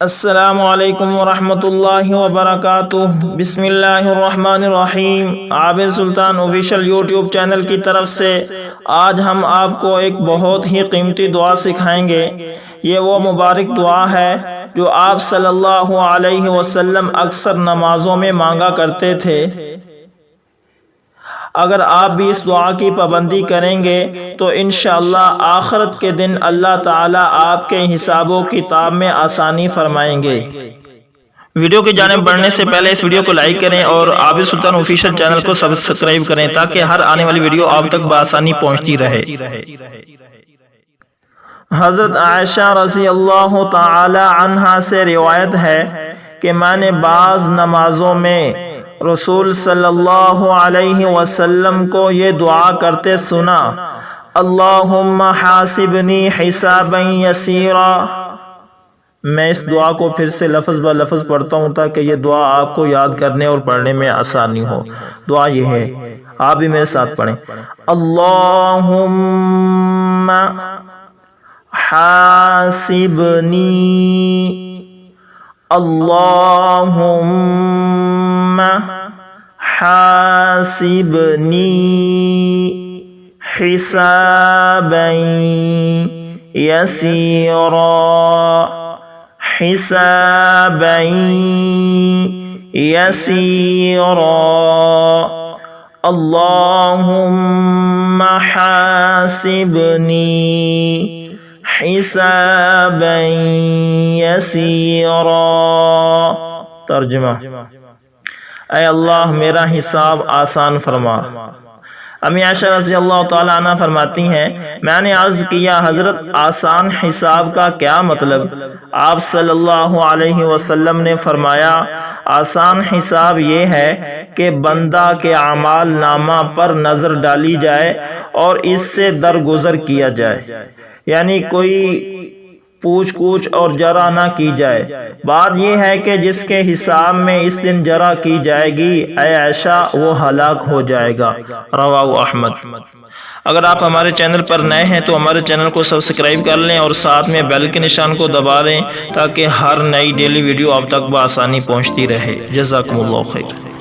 السلام علیکم ورحمۃ اللہ وبرکاتہ۔ بسم اللہ الرحمن الرحیم۔ عابد سلطان آفیشیل یوٹیوب چینل کی طرف سے آج ہم آپ کو ایک بہت ہی قیمتی دعا سکھائیں گے۔ یہ وہ مبارک دعا ہے جو آپ صلی اللہ علیہ وسلم اکثر نمازوں میں مانگا کرتے تھے۔ اگر آپ بھی اس دعا کی پابندی کریں گے تو انشاءاللہ آخرت کے دن اللہ تعالیٰ آپ کے حساب و کتاب میں آسانی فرمائیں گے۔ ویڈیو کی جانب بڑھنے سے پہلے اس ویڈیو کو لائک کریں اور عابد سلطان آفیشیل چینل کو سبسکرائب کریں تاکہ ہر آنے والی ویڈیو آپ تک بآسانی پہنچتی رہے۔ حضرت عائشہ رضی اللہ تعالی عنہا سے روایت ہے کہ میں نے بعض نمازوں میں رسول صلی اللہ علیہ وسلم کو یہ دعا کرتے سنا، اللہم حاسبنی حسابا یسیرا۔ میں اس دعا کو پھر سے لفظ بہ لفظ پڑھتا ہوں تاکہ یہ دعا آپ کو یاد کرنے اور پڑھنے میں آسانی ہو۔ دعا یہ ہے، آپ بھی میرے ساتھ پڑھیں، اللہم حاسبنی، اللہم حاسبنی حسابا یسیرا، حسابا یسیرا، اللہم حاسبنی حسابا یسیرا۔ ترجمہ: اے اللہ میرا حساب آسان فرما۔ امی عائشہ رضی اللہ تعالیٰ عنہ فرماتی ہیں، میں نے عرض کیا حضرت آسان حساب کا کیا مطلب؟ آپ صلی اللہ علیہ وسلم نے فرمایا، آسان حساب یہ ہے کہ بندہ کے اعمال نامہ پر نظر ڈالی جائے اور اس سے درگزر کیا جائے، یعنی کوئی پوچھ کوچھ اور جرا نہ کی جائے۔ بات یہ ہے کہ جس کے حساب میں اس دن جرا کی جائے گی، اے عائشہ، وہ ہلاک ہو جائے گا۔ رواہ احمد۔ اگر آپ ہمارے چینل پر نئے ہیں تو ہمارے چینل کو سبسکرائب کر لیں اور ساتھ میں بیل کے نشان کو دبا لیں تاکہ ہر نئی ڈیلی ویڈیو آپ تک بآسانی پہنچتی رہے۔ جزاکم اللہ خیر۔